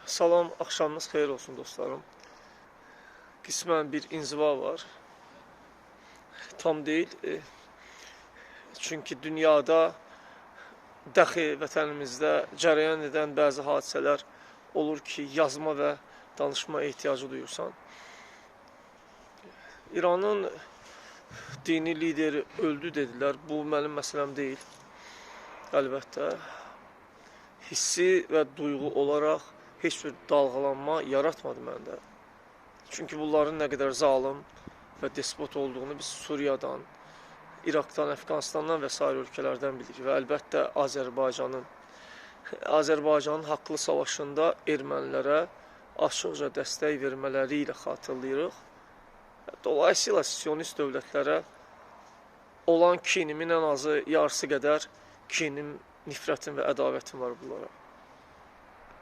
Salam, axşamınız xeyir olsun dostlarım. Qismən bir inziva var. Tam deyil. Çünki dünyada, dəxi vətənimizdə cərəyan edən bəzi hadisələr olur ki, yazma və danışma ehtiyacı duyursan. İranın dini lideri öldü dedilər. Bu mənim məsələm deyil. Əlbəttə, hissi və duyğu olaraq heç bir dalğalanma yaratmadı məndə. Çünki bunların nə qədər zalim və despot olduğunu biz Suriyadan, İraqdan, Əfqanistandan və sair ölkələrdən bilirik. Və əlbəttə Azərbaycanın haqlı savaşında ermənilərə açıqca dəstək vermələri ilə xatırlayırıq. Dolayısıyla sionist dövlətlərə olan kinimin ən azı yarısı qədər kinim, nifrətim və ədavətim var bunlara.